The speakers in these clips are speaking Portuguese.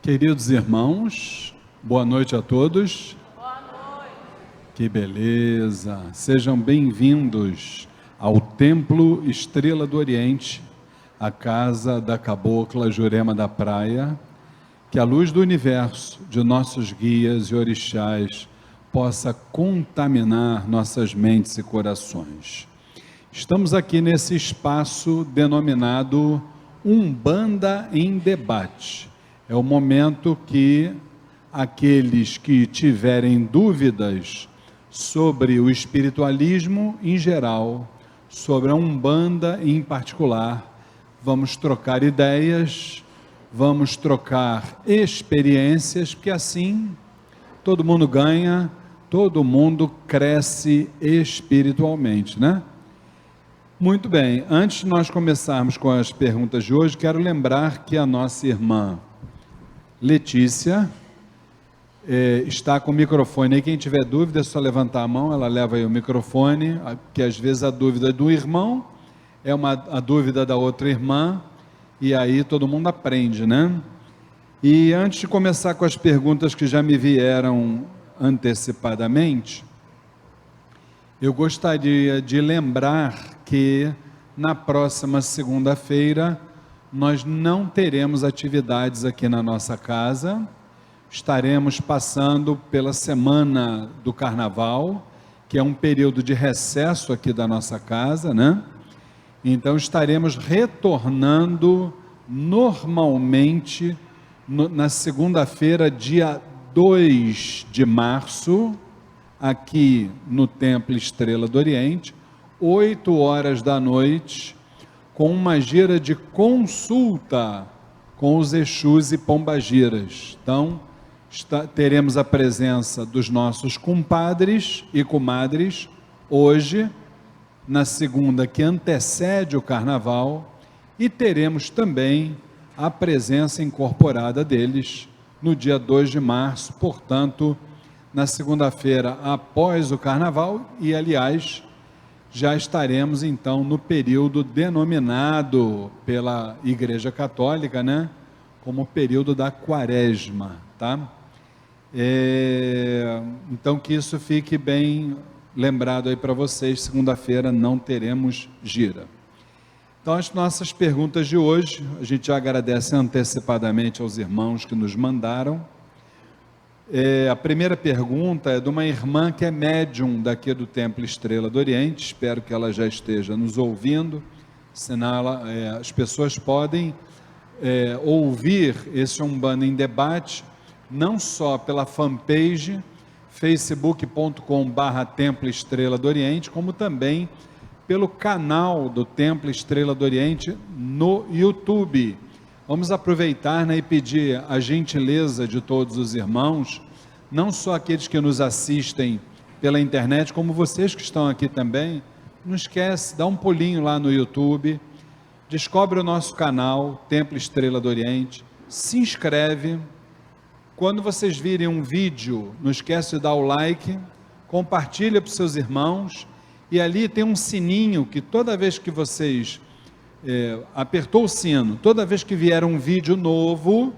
Queridos irmãos, boa noite a todos. Boa noite. Que beleza! Sejam bem-vindos ao Templo Estrela do Oriente, a casa da cabocla Jurema da Praia. Que a luz do universo, de nossos guias e orixás, possa contaminar nossas mentes e corações. Estamos aqui nesse espaço denominado Umbanda em Debate. É o momento que aqueles que tiverem dúvidas sobre o espiritualismo em geral, sobre a Umbanda em particular, vamos trocar ideias, vamos trocar experiências, porque assim todo mundo ganha, todo mundo cresce espiritualmente, né? Muito bem, antes de nós começarmos com as perguntas de hoje, quero lembrar que a nossa irmã Letícia está com o microfone aí. Quem tiver dúvida é só levantar a mão, ela leva aí o microfone, que às vezes a dúvida do irmão é a dúvida da outra irmã, e aí todo mundo aprende, né? E antes de começar com as perguntas que já me vieram antecipadamente, eu gostaria de lembrar que na próxima segunda-feira nós não teremos atividades aqui na nossa casa. Estaremos passando pela semana do carnaval, que é um período de recesso aqui da nossa casa, né? Então estaremos retornando normalmente na segunda-feira, dia 2 de março, aqui no Templo Estrela do Oriente, 8 horas da noite, com uma gira de consulta com os Exus e Pombagiras. Então, teremos a presença dos nossos compadres e comadres, hoje, na segunda que antecede o carnaval, e teremos também a presença incorporada deles no dia 2 de março, portanto, na segunda-feira após o carnaval, e aliás, já estaremos então no período denominado pela Igreja Católica, né, como o período da Quaresma, tá? Então que isso fique bem lembrado aí para vocês, segunda-feira não teremos gira. Então as nossas perguntas de hoje, a gente já agradece antecipadamente aos irmãos que nos mandaram. A primeira pergunta é de uma irmã que é médium daqui do Templo Estrela do Oriente, espero que ela já esteja nos ouvindo, senão as pessoas podem ouvir esse Umbanda em Debate, não só pela fanpage, facebook.com/Templo Estrela do Oriente, como também pelo canal do Templo Estrela do Oriente no YouTube. Vamos aproveitar, né, e pedir a gentileza de todos os irmãos, não só aqueles que nos assistem pela internet, como vocês que estão aqui também. Não esquece, dá um pulinho lá no YouTube, descobre o nosso canal, Templo Estrela do Oriente, se inscreve. Quando vocês virem um vídeo, não esquece de dar o like, compartilha para os seus irmãos, e ali tem um sininho que toda vez que vocês apertou o sino, toda vez que vier um vídeo novo,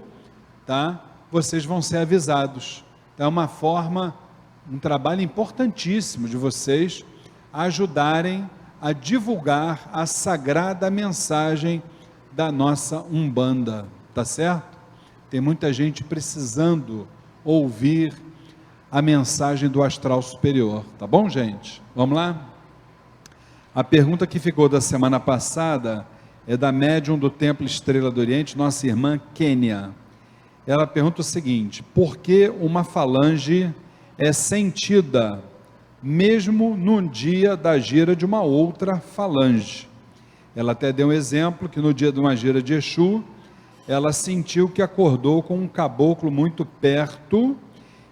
tá? Vocês vão ser avisados. Então, é uma forma, um trabalho importantíssimo de vocês ajudarem a divulgar a sagrada mensagem da nossa Umbanda, tá certo? Tem muita gente precisando ouvir a mensagem do astral superior, tá bom, gente? Vamos lá? A pergunta que ficou da semana passada é da médium do Templo Estrela do Oriente, nossa irmã Kênia. Ela pergunta o seguinte: por que uma falange é sentida mesmo no dia da gira de uma outra falange? Ela até deu um exemplo que no dia de uma gira de Exu, ela sentiu que acordou com um caboclo muito perto,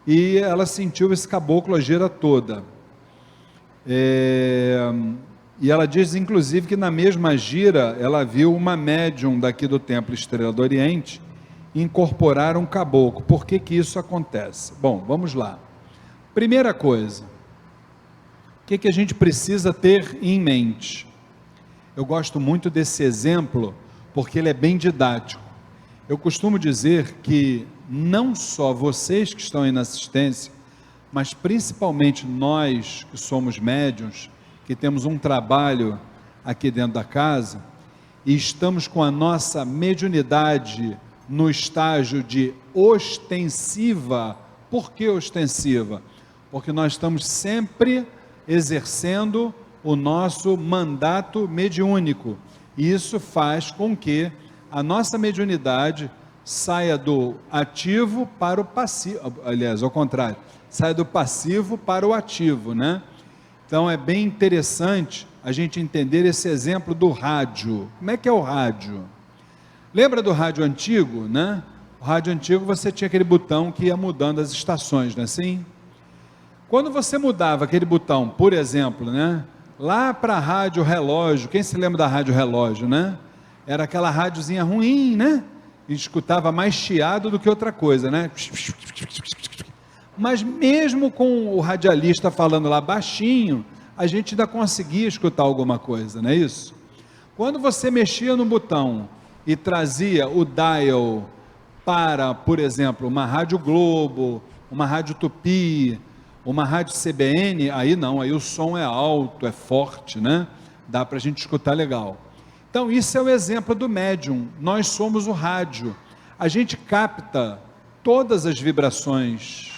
e ela sentiu esse caboclo a gira toda. E ela diz, inclusive, que na mesma gira, ela viu uma médium daqui do Templo Estrela do Oriente incorporar um caboclo. Por que que isso acontece? Bom, vamos lá. Primeira coisa, o que que a gente precisa ter em mente? Eu gosto muito desse exemplo, porque ele é bem didático. Eu costumo dizer que não só vocês que estão aí na assistência, mas principalmente nós que somos médiuns, que temos um trabalho aqui dentro da casa, e estamos com a nossa mediunidade no estágio de ostensiva. Por que ostensiva? Porque nós estamos sempre exercendo o nosso mandato mediúnico, e isso faz com que a nossa mediunidade saia do ativo para o passivo, aliás, ao contrário, saia do passivo para o ativo, né? Então é bem interessante a gente entender esse exemplo do rádio. Como é que é o rádio? Lembra do rádio antigo, né? O rádio antigo você tinha aquele botão que ia mudando as estações, não é assim? Quando você mudava aquele botão, por exemplo, né? Lá para a rádio relógio, quem se lembra da rádio relógio, né? Era aquela rádiozinha ruim, né? E escutava mais chiado do que outra coisa, né? Mas mesmo com o radialista falando lá baixinho, a gente ainda conseguia escutar alguma coisa, não é isso? Quando você mexia no botão e trazia o dial para, por exemplo, uma Rádio Globo, uma Rádio Tupi, uma Rádio CBN, aí não, aí o som é alto, é forte, né? Dá para a gente escutar legal. Então isso é o exemplo do médium. Nós somos o rádio, a gente capta todas as vibrações,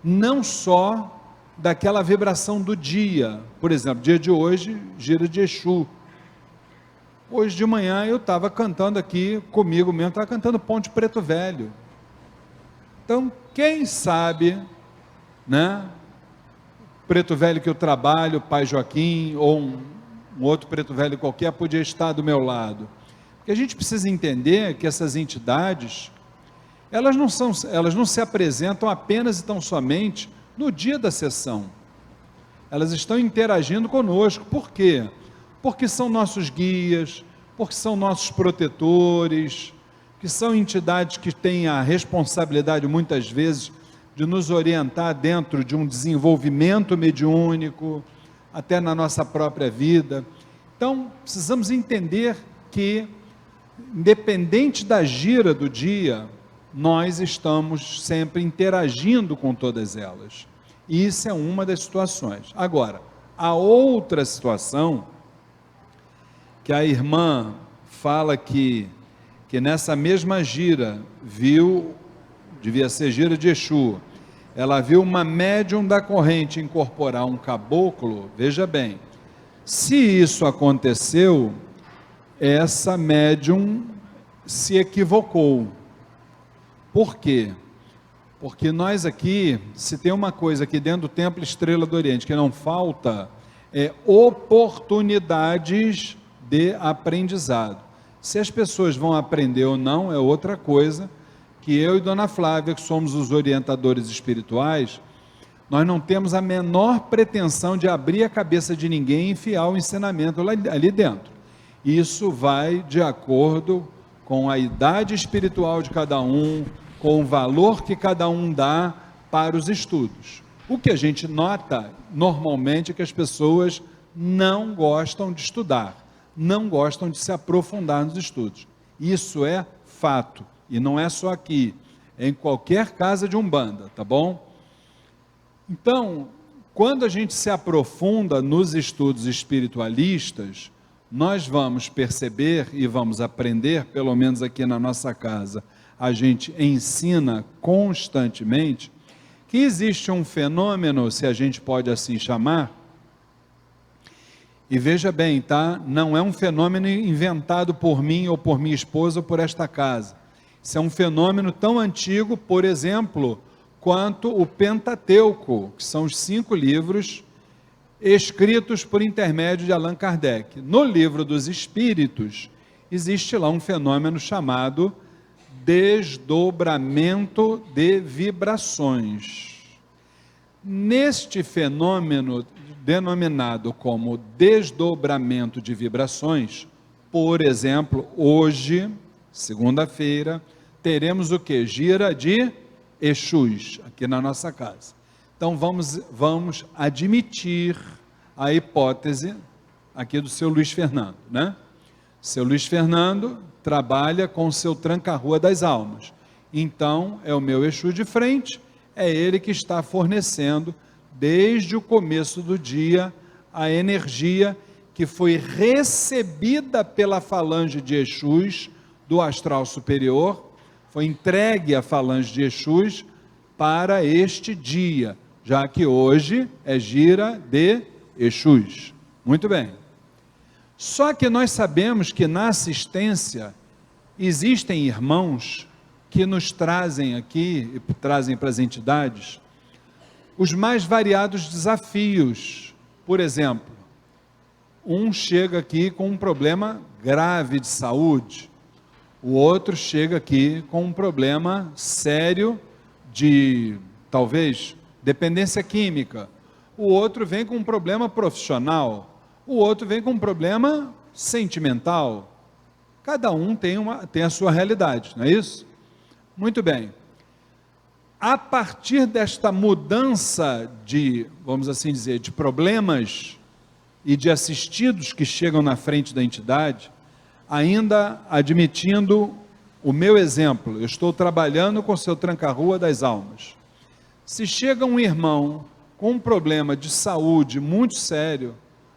não só daquela vibração do dia. Por exemplo, dia de hoje, gira de Exu. Hoje de manhã eu estava cantando aqui comigo mesmo, estava cantando Ponte Preto Velho. Então, quem sabe, né? Preto Velho que eu trabalho, Pai Joaquim, ou um outro Preto Velho qualquer, podia estar do meu lado. Porque a gente precisa entender que essas entidades, elas não se apresentam apenas e tão somente no dia da sessão. Elas estão interagindo conosco. Por quê? Porque são nossos guias, porque são nossos protetores, que são entidades que têm a responsabilidade, muitas vezes, de nos orientar dentro de um desenvolvimento mediúnico, até na nossa própria vida. Então, precisamos entender que, independente da gira do dia, nós estamos sempre interagindo com todas elas. E isso é uma das situações. Agora, a outra situação, que a irmã fala que nessa mesma gira, viu, devia ser gira de Exu, ela viu uma médium da corrente incorporar um caboclo. Veja bem, se isso aconteceu, essa médium se equivocou. Por quê? Porque nós aqui, se tem uma coisa aqui dentro do Templo Estrela do Oriente que não falta, é oportunidades de aprendizado. Se as pessoas vão aprender ou não, é outra coisa, que eu e Dona Flávia, que somos os orientadores espirituais, nós não temos a menor pretensão de abrir a cabeça de ninguém e enfiar o ensinamento ali dentro. Isso vai de acordo com a idade espiritual de cada um, com o valor que cada um dá para os estudos. O que a gente nota, normalmente, é que as pessoas não gostam de estudar, não gostam de se aprofundar nos estudos. Isso é fato, e não é só aqui, é em qualquer casa de Umbanda, tá bom? Então, quando a gente se aprofunda nos estudos espiritualistas, nós vamos perceber e vamos aprender, pelo menos aqui na nossa casa, a gente ensina constantemente, que existe um fenômeno, se a gente pode assim chamar, e veja bem, tá? Não é um fenômeno inventado por mim, ou por minha esposa, ou por esta casa. Isso é um fenômeno tão antigo, por exemplo, quanto o Pentateuco, que são os 5 livros escritos por intermédio de Allan Kardec. No Livro dos Espíritos, existe lá um fenômeno chamado desdobramento de vibrações. Neste fenômeno, denominado como desdobramento de vibrações, por exemplo, hoje, segunda-feira, teremos o que? Gira de Exus, aqui na nossa casa. Então vamos admitir a hipótese aqui do seu Luiz Fernando, né? Seu Luiz Fernando trabalha com o seu tranca-rua das almas. então é o meu Exu de frente, é ele que está fornecendo, desde o começo do dia, a energia que foi recebida pela falange de Exus do astral superior, foi entregue à falange de Exus para este dia, já que hoje é gira de Exus. Muito bem. Só que nós sabemos que na assistência existem irmãos que nos trazem aqui, trazem para as entidades, os mais variados desafios. Por exemplo, um chega aqui com um problema grave de saúde, o outro chega aqui com um problema sério de, talvez, dependência química, o outro vem com um problema profissional, o outro vem com um problema sentimental. Cada um tem a sua realidade, não é isso? Muito bem. A partir desta mudança de, vamos assim dizer, de problemas e de assistidos que chegam na frente da entidade, ainda admitindo o meu exemplo, eu estou trabalhando com o seu tranca-rua das almas. Se chega um irmão com um problema de saúde muito sério,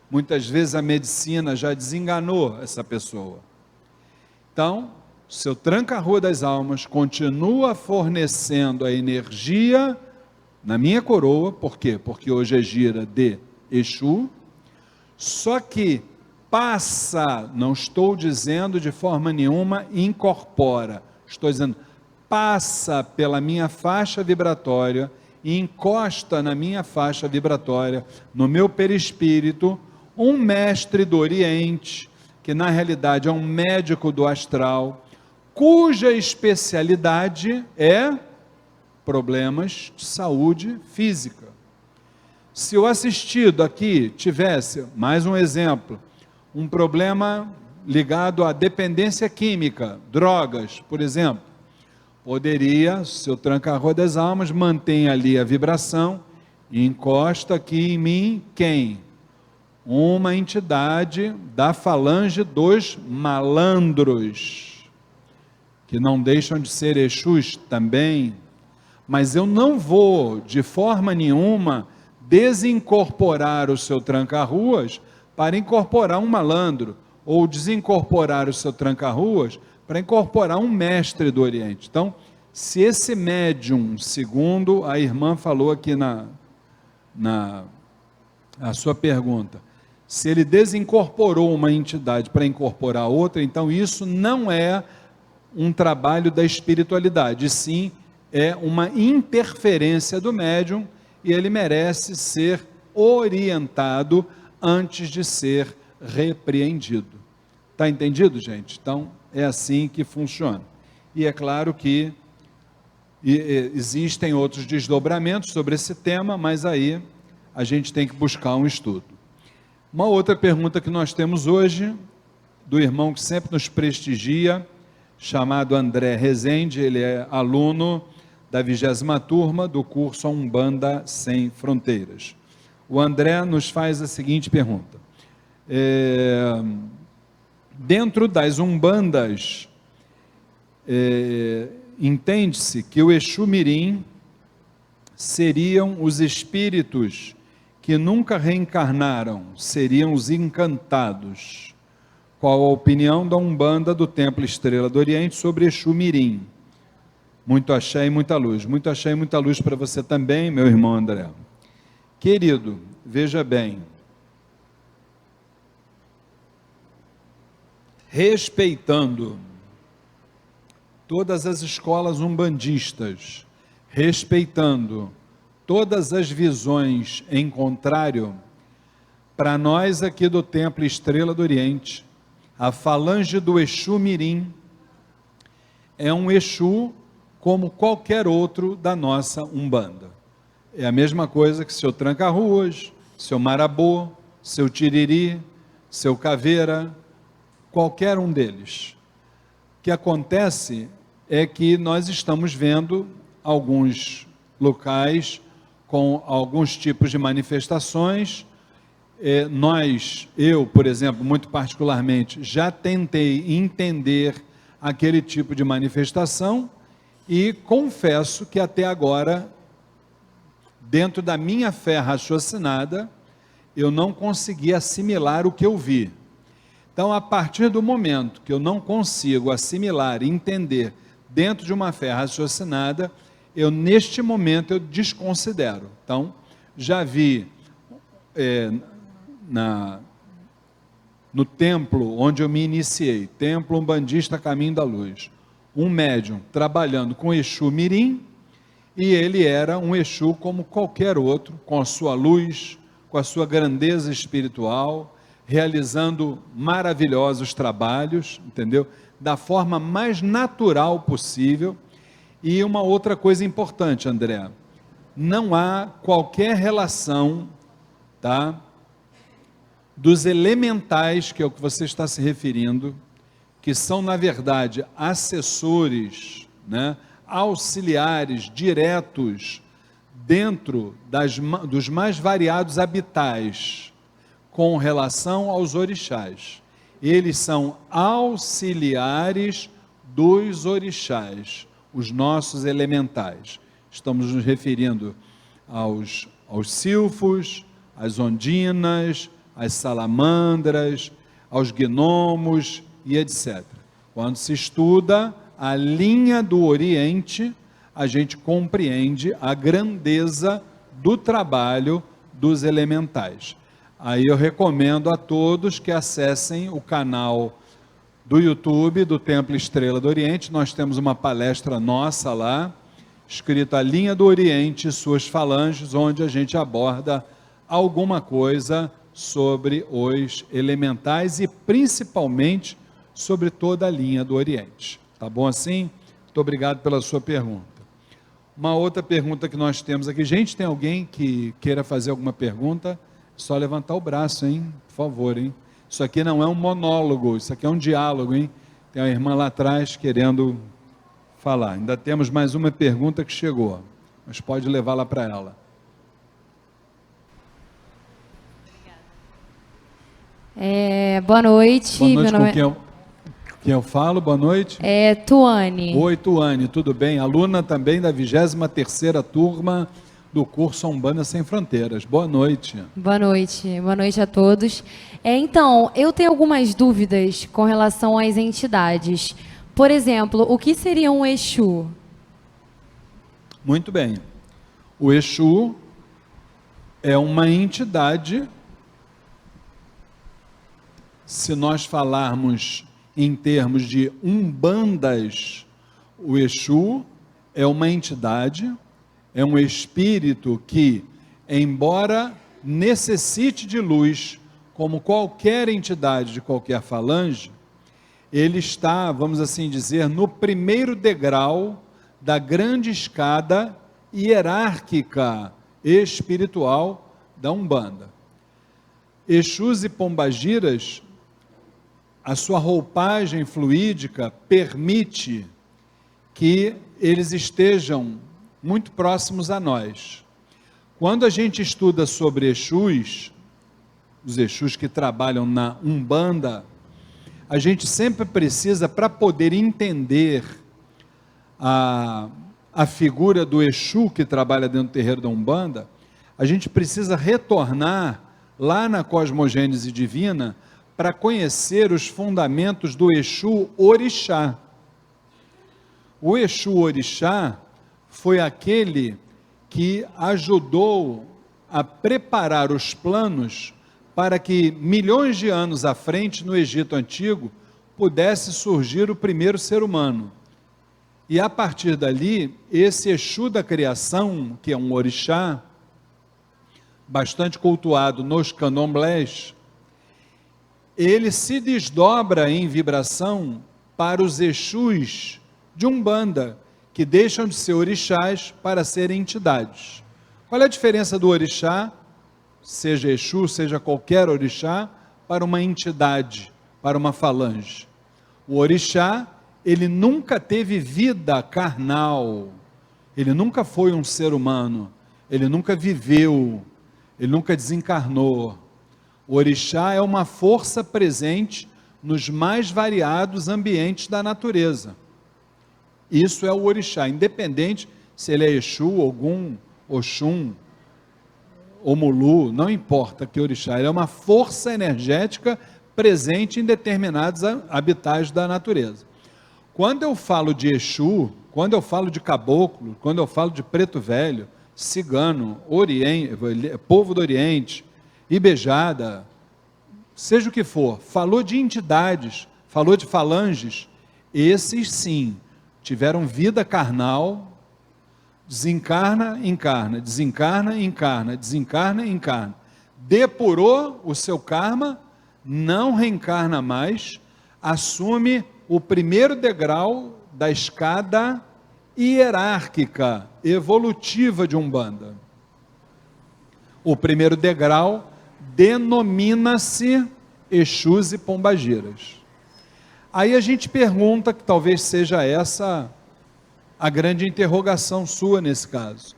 muitas vezes a medicina já desenganou essa pessoa. Então, seu tranca-rua das almas continua fornecendo a energia na minha coroa. Por quê? Porque hoje é gira de Exu, só que passa, não estou dizendo de forma nenhuma incorpora, estou dizendo passa pela minha faixa vibratória e encosta na minha faixa vibratória, no meu perispírito, um mestre do Oriente, que na realidade é um médico do astral, cuja especialidade é problemas de saúde física. Se o assistido aqui tivesse, mais um exemplo, um problema ligado à dependência química, drogas, por exemplo, poderia, seu tranca-rua das almas, mantém ali a vibração e encosta aqui em mim quem? Uma entidade da falange dos malandros, que não deixam de ser Exus também, mas eu não vou, de forma nenhuma, desincorporar o seu tranca-ruas para incorporar um malandro, ou desincorporar o seu tranca-ruas para incorporar um mestre do Oriente. Então, se esse médium, segundo a irmã falou aqui a sua pergunta, se ele desincorporou uma entidade para incorporar outra, então isso não é um trabalho da espiritualidade, sim é uma interferência do médium, e ele merece ser orientado antes de ser repreendido. Está entendido, gente? Então, é assim que funciona. E é claro que existem outros desdobramentos sobre esse tema, mas aí a gente tem que buscar um estudo. Uma outra pergunta que nós temos hoje, do irmão que sempre nos prestigia, chamado André Rezende, ele é aluno da 20ª turma do curso A Umbanda Sem Fronteiras. O André nos faz a seguinte pergunta: dentro das umbandas, entende-se que o Exu Mirim seriam os espíritos que nunca reencarnaram, seriam os encantados. Qual a opinião da Umbanda do Templo Estrela do Oriente sobre Exu Mirim? Muito axé e muita luz. Muito axé e muita luz para você também, meu irmão André. Querido, veja bem, respeitando todas as escolas umbandistas, respeitando todas as visões em contrário, para nós aqui do Templo Estrela do Oriente, a falange do Exu Mirim é um Exu como qualquer outro da nossa Umbanda. É a mesma coisa que seu tranca-ruas, seu marabô, seu tiriri, seu caveira, qualquer um deles. O que acontece é que nós estamos vendo alguns locais com alguns tipos de manifestações. Eu, por exemplo, muito particularmente, já tentei entender aquele tipo de manifestação E confesso que até agora, dentro da minha fé raciocinada, eu não consegui assimilar o que eu vi. Então, a partir do momento que eu não consigo assimilar e entender dentro de uma fé raciocinada, neste momento, eu desconsidero. Então, já vi no templo onde eu me iniciei, Templo Umbandista Caminho da Luz, um médium trabalhando com Exu Mirim, e ele era um Exu como qualquer outro, com a sua luz, com a sua grandeza espiritual, realizando maravilhosos trabalhos, entendeu? Da forma mais natural possível. E uma outra coisa importante, André, não há qualquer relação, tá, dos elementais, que é o que você está se referindo, que são, na verdade, assessores, né, auxiliares diretos dentro dos mais variados habitais, com relação aos orixás. Eles são auxiliares dos orixás, os nossos elementais. Estamos nos referindo aos silfos, às ondinas, às salamandras, aos gnomos e etc. Quando se estuda a linha do Oriente, a gente compreende a grandeza do trabalho dos elementais. Aí eu recomendo a todos que acessem o canal do YouTube do Templo Estrela do Oriente. Nós temos uma palestra nossa lá, escrita A Linha do Oriente e Suas Falanges, onde a gente aborda alguma coisa sobre os elementais e principalmente sobre toda a linha do Oriente. Tá bom assim? Muito obrigado pela sua pergunta. Uma outra pergunta que nós temos aqui. Gente, tem alguém que queira fazer alguma pergunta? Só levantar o braço, hein? Por favor, hein? Isso aqui não é um monólogo, isso aqui é um diálogo, hein? Tem uma irmã lá atrás querendo falar. Ainda temos mais uma pergunta que chegou, mas pode levá-la para ela. Boa noite. Boa noite, com quem eu falo? Boa noite. Tuane. Oi, Tuane, tudo bem? Aluna também da 23ª turma do curso Umbanda Sem Fronteiras. Boa noite. Boa noite a todos. Então, eu tenho algumas dúvidas com relação às entidades. Por exemplo, o que seria um Exu? Muito bem. O Exu é uma entidade, se nós falarmos em termos de umbandas, o Exu é uma entidade, é um espírito que, embora necessite de luz, como qualquer entidade de qualquer falange, ele está, vamos assim dizer, no primeiro degrau da grande escada hierárquica espiritual da Umbanda. Exus e pombagiras, a sua roupagem fluídica permite que eles estejam muito próximos a nós. Quando a gente estuda sobre Exus, os Exus que trabalham na Umbanda, a gente sempre precisa, para poder entender a figura do Exu que trabalha dentro do terreiro da Umbanda, a gente precisa retornar lá na cosmogênese divina para conhecer os fundamentos do Exu Orixá. O Exu Orixá foi aquele que ajudou a preparar os planos para que milhões de anos à frente, no Egito Antigo, pudesse surgir o primeiro ser humano. E a partir dali, esse Exu da criação, que é um orixá, bastante cultuado nos candomblés, ele se desdobra em vibração para os Exus de Umbanda, que deixam de ser orixás para serem entidades. Qual é a diferença do orixá, seja Exu, seja qualquer orixá, para uma entidade, para uma falange? O orixá, ele nunca teve vida carnal, ele nunca foi um ser humano, ele nunca viveu, ele nunca desencarnou. O orixá é uma força presente nos mais variados ambientes da natureza. Isso é o orixá, independente se ele é Exu, Ogum, Oxum, Omulu, não importa que orixá, ele é uma força energética presente em determinados habitats da natureza. Quando eu falo de Exu, quando eu falo de caboclo, quando eu falo de preto velho, cigano, povo do Oriente, Ibejada, seja o que for, falou de entidades, falou de falanges, esses sim, tiveram vida carnal, desencarna, encarna, desencarna, encarna, desencarna, encarna. Depurou o seu karma, não reencarna mais, assume o primeiro degrau da escada hierárquica, evolutiva de Umbanda. O primeiro degrau denomina-se Exus e Pombagiras. Aí a gente pergunta, que talvez seja essa a grande interrogação sua nesse caso.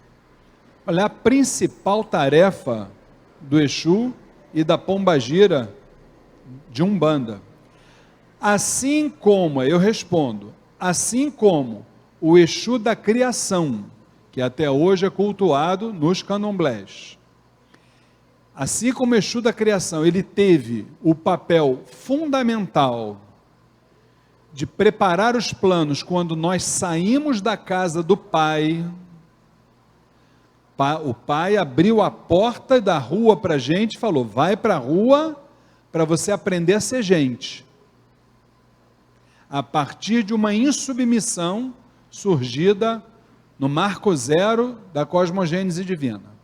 Olha, a principal tarefa do Exu e da Pombagira de Umbanda. Assim como, eu respondo, assim como o Exu da criação, que até hoje é cultuado nos candomblés. Assim como o Exu da criação, ele teve o papel fundamental de preparar os planos quando nós saímos da casa do Pai. O Pai abriu a porta da rua para a gente e falou, vai para a rua para você aprender a ser gente. A partir de uma insubmissão surgida no marco zero da cosmogênese divina.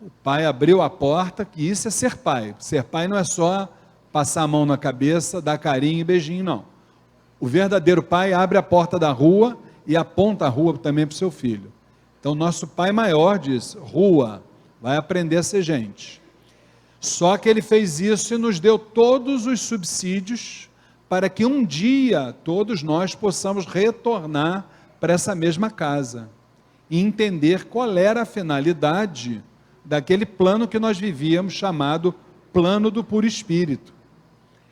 O Pai abriu a porta, que isso é ser pai. Ser pai não é só passar a mão na cabeça, dar carinho e beijinho, não. O verdadeiro pai abre a porta da rua e aponta a rua também para o seu filho. Então, nosso pai maior diz, rua, vai aprender a ser gente. Só que ele fez isso e nos deu todos os subsídios para que um dia todos nós possamos retornar para essa mesma casa e entender qual era a finalidade daquele plano que nós vivíamos, chamado plano do puro espírito,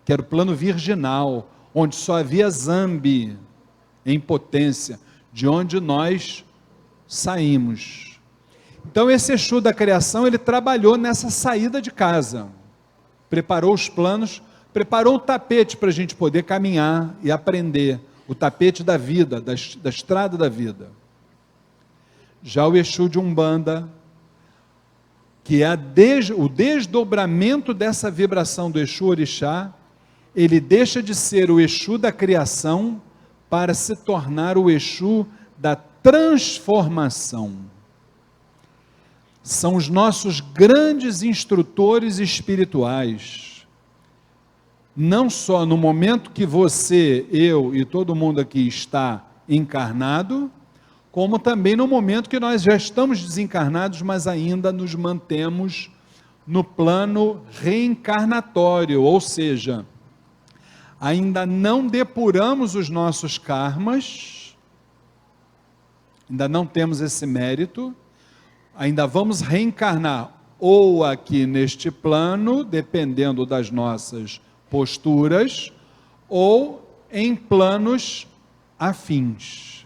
que era o plano virginal, onde só havia Zambi em potência, de onde nós saímos. Então esse Exu da criação, ele trabalhou nessa saída de casa, preparou os planos, preparou o tapete para a gente poder caminhar e aprender, o tapete da vida, da estrada da vida. Já o Exu de Umbanda, que é o desdobramento dessa vibração do Exu Orixá, ele deixa de ser o Exu da criação para se tornar o Exu da transformação. São os nossos grandes instrutores espirituais. Não só no momento que você, eu e todo mundo aqui está encarnado, como também no momento que nós já estamos desencarnados, mas ainda nos mantemos no plano reencarnatório, ou seja, ainda não depuramos os nossos karmas, ainda não temos esse mérito, ainda vamos reencarnar ou aqui neste plano, dependendo das nossas posturas, ou em planos afins.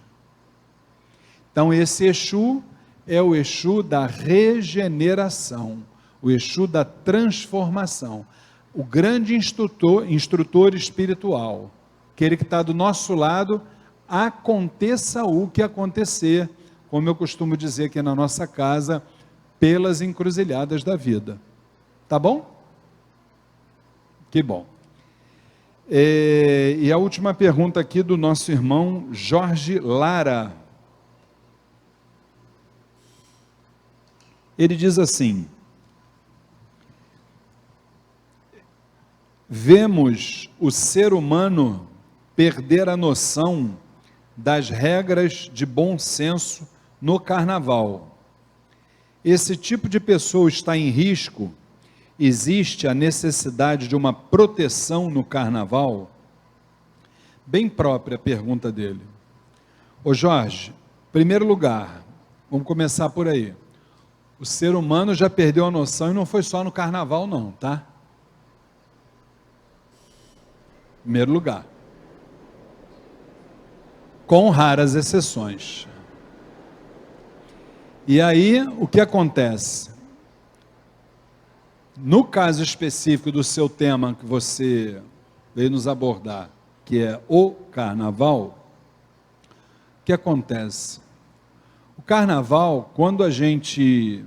Então esse Exu é o Exu da regeneração, o Exu da transformação, o grande instrutor espiritual, aquele que está do nosso lado, aconteça o que acontecer, como eu costumo dizer aqui na nossa casa, pelas encruzilhadas da vida. Tá bom? Que bom. E a última pergunta aqui do nosso irmão Jorge Lara. Ele diz assim: vemos o ser humano perder a noção das regras de bom senso no carnaval. Esse tipo de pessoa está em risco? Existe a necessidade de uma proteção no carnaval? Bem própria a pergunta dele. Ô Jorge, em primeiro lugar, vamos começar por aí. O ser humano já perdeu a noção e não foi só no carnaval não, tá? Em primeiro lugar. com raras exceções. E aí, o que acontece? No caso específico do seu tema que você veio nos abordar, que é o carnaval, o que acontece? O carnaval, quando a gente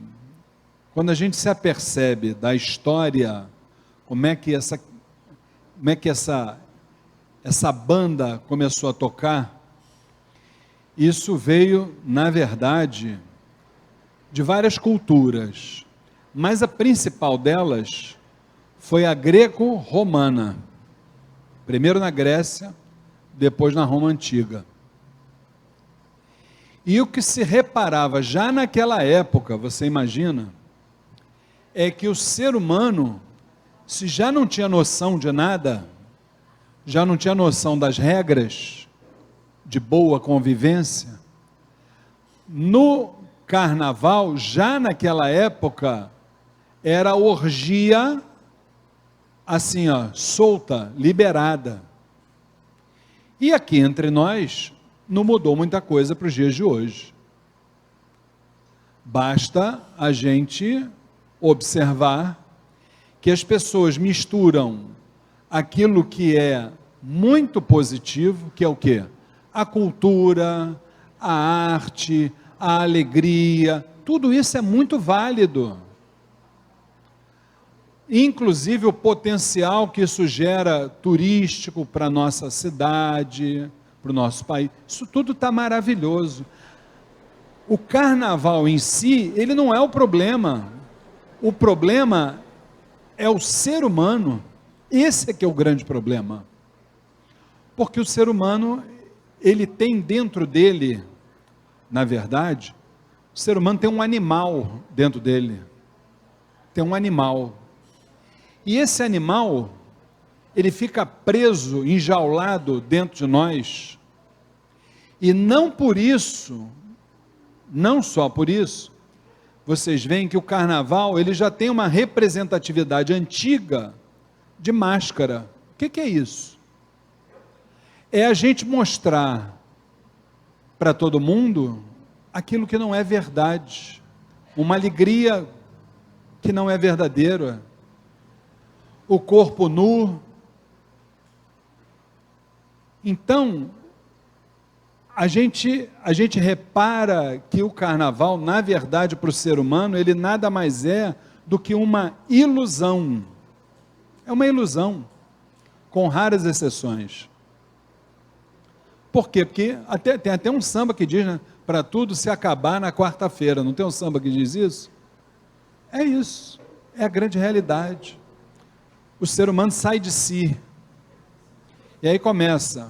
se apercebe da história, como é que essa banda começou a tocar, isso veio, na verdade, de várias culturas, mas a principal delas foi a greco-romana, primeiro na Grécia, depois na Roma Antiga. E o que se reparava já naquela época, você imagina, é que o ser humano, se já não tinha noção de nada, já não tinha noção das regras de boa convivência, no carnaval, já naquela época, era orgia, assim, solta, liberada. E aqui entre nós, não mudou muita coisa para os dias de hoje. Basta a gente observar que as pessoas misturam aquilo que é muito positivo, que é o quê? A cultura, a arte, a alegria, tudo isso é muito válido. Inclusive o potencial que isso gera turístico para a nossa cidade, para o nosso país, isso tudo está maravilhoso. O carnaval em si, ele não é o problema é o ser humano, esse é que é o grande problema, porque o ser humano, ele tem dentro dele, na verdade, o ser humano tem um animal dentro dele, tem um animal, e esse animal, ele fica preso, enjaulado dentro de nós, e não por isso, não só por isso, vocês veem que o carnaval, ele já tem uma representatividade antiga de máscara. O que é isso? É a gente mostrar para todo mundo aquilo que não é verdade, uma alegria que não é verdadeira, o corpo nu. Então, a gente repara que o carnaval, na verdade, para o ser humano, ele nada mais é do que uma ilusão. É uma ilusão, com raras exceções. Por quê? Porque tem até um samba que diz, né, para tudo se acabar na quarta-feira. Não tem um samba que diz isso? É isso, é a grande realidade. O ser humano sai de si. E aí começa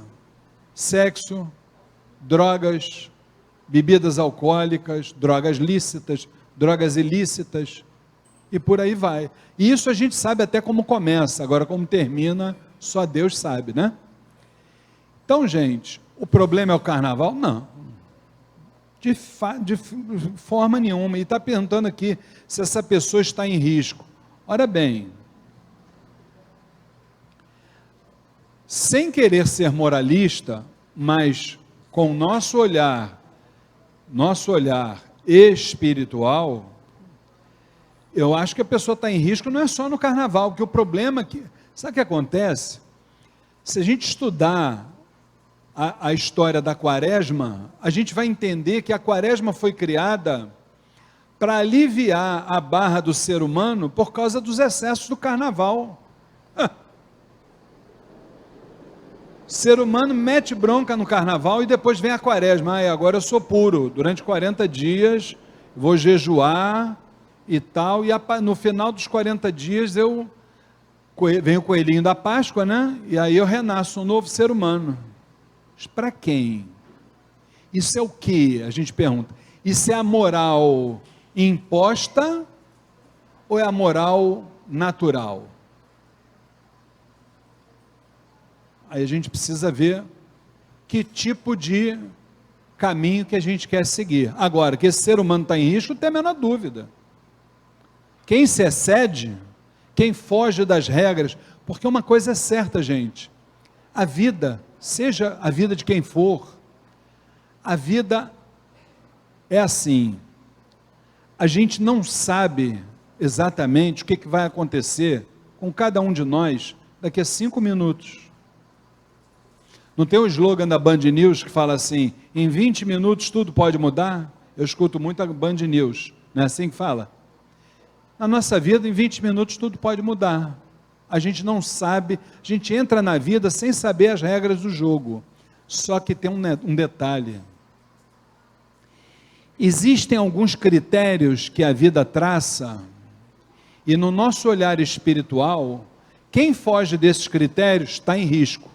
sexo, drogas, bebidas alcoólicas, drogas lícitas, drogas ilícitas, e por aí vai. E isso a gente sabe até como começa, agora como termina, só Deus sabe, né? Então, gente, o problema é o carnaval? Não, de forma nenhuma. E está perguntando aqui se essa pessoa está em risco. Ora bem, sem querer ser moralista, mas com nosso olhar espiritual, eu acho que a pessoa está em risco não é só no carnaval, porque o problema é que, sabe o que acontece? Se a gente estudar a história da quaresma, a gente vai entender que a quaresma foi criada para aliviar a barra do ser humano por causa dos excessos do carnaval. O ser humano mete bronca no carnaval e depois vem a quaresma. Agora eu sou puro, durante 40 dias vou jejuar e tal, e no final dos 40 dias vem o coelhinho da Páscoa, né? E aí eu renasço um novo ser humano. Mas para quem? Isso é o que? A gente pergunta. Isso é a moral imposta ou é a moral natural? Aí a gente precisa ver que tipo de caminho que a gente quer seguir. Agora, que esse ser humano está em risco, não tem a menor dúvida. Quem se excede, quem foge das regras, porque uma coisa é certa, gente, a vida, seja a vida de quem for, A vida é assim, a gente não sabe exatamente o que vai acontecer com cada um de nós daqui a 5 minutos. Não tem o slogan da Band News que fala assim, em 20 minutos tudo pode mudar? Eu escuto muito a Band News, não é assim que fala? Na nossa vida, em 20 minutos tudo pode mudar. A gente não sabe, a gente entra na vida sem saber as regras do jogo. Só que tem um detalhe. Existem alguns critérios que a vida traça, e no nosso olhar espiritual, quem foge desses critérios está em risco.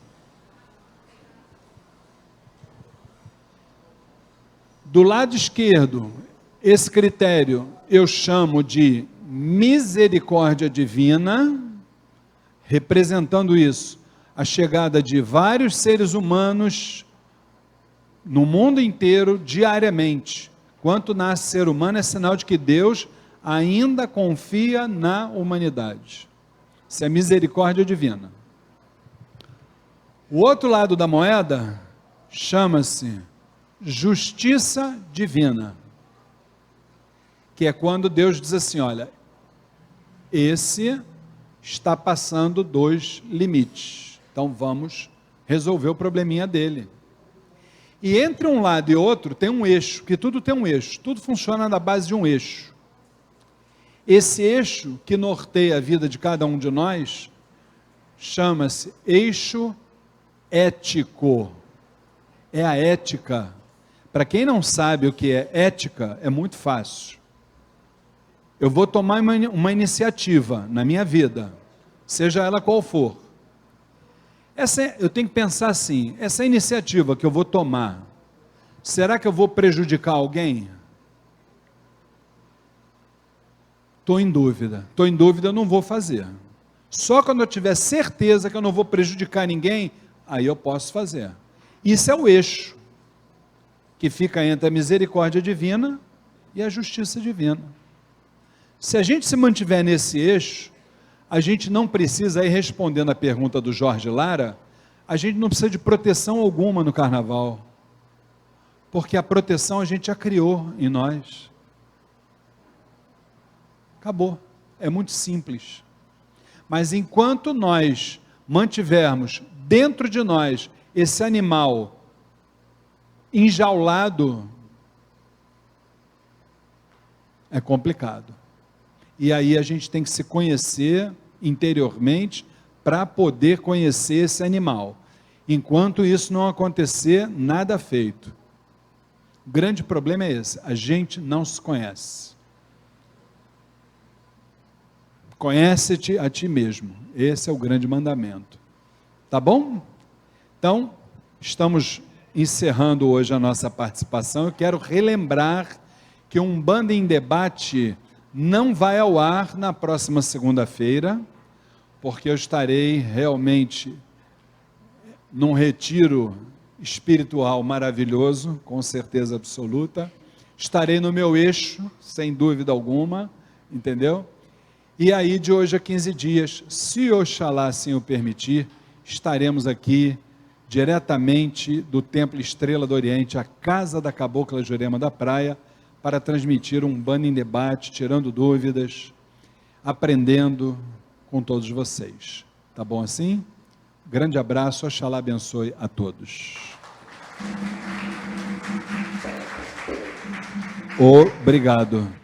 Do lado esquerdo, esse critério eu chamo de misericórdia divina, representando isso, a chegada de vários seres humanos no mundo inteiro diariamente. Quanto nasce ser humano é sinal de que Deus ainda confia na humanidade. Isso é misericórdia divina. O outro lado da moeda chama-se justiça divina, que é quando Deus diz assim, olha, esse está passando 2 limites, então vamos resolver o probleminha dele. E entre um lado e outro tem um eixo, que tudo tem um eixo, tudo funciona na base de um eixo. Esse eixo que norteia a vida de cada um de nós, chama-se eixo ético, é a ética. Para quem não sabe o que é ética, é muito fácil. Eu vou tomar uma iniciativa na minha vida, seja ela qual for. Eu tenho que pensar assim, essa iniciativa que eu vou tomar, será que eu vou prejudicar alguém? Estou em dúvida, eu não vou fazer. Só quando eu tiver certeza que eu não vou prejudicar ninguém, aí eu posso fazer. Isso é o eixo que fica entre a misericórdia divina e a justiça divina. Se a gente se mantiver nesse eixo, a gente não precisa, aí respondendo a pergunta do Jorge Lara, a gente não precisa de proteção alguma no carnaval, porque a proteção a gente já criou em nós. Acabou, é muito simples. Mas enquanto nós mantivermos dentro de nós esse animal enjaulado, é complicado. E aí a gente tem que se conhecer interiormente para poder conhecer esse animal. Enquanto isso não acontecer, nada feito. O grande problema é esse, a gente não se conhece. Conhece-te a ti mesmo, esse é o grande mandamento. Tá bom? Então, estamos encerrando hoje a nossa participação. Eu quero relembrar que o Umbanda em Debate não vai ao ar na próxima segunda-feira, porque eu estarei realmente num retiro espiritual maravilhoso, com certeza absoluta. Estarei no meu eixo, sem dúvida alguma, entendeu? E aí, de hoje a 15 dias, se Oxalá assim o permitir, estaremos aqui diretamente do Templo Estrela do Oriente, a casa da Cabocla Jurema da Praia, para transmitir um Umbanda em Debate, tirando dúvidas, aprendendo com todos vocês. Tá bom assim? Grande abraço, Oxalá abençoe a todos. Obrigado.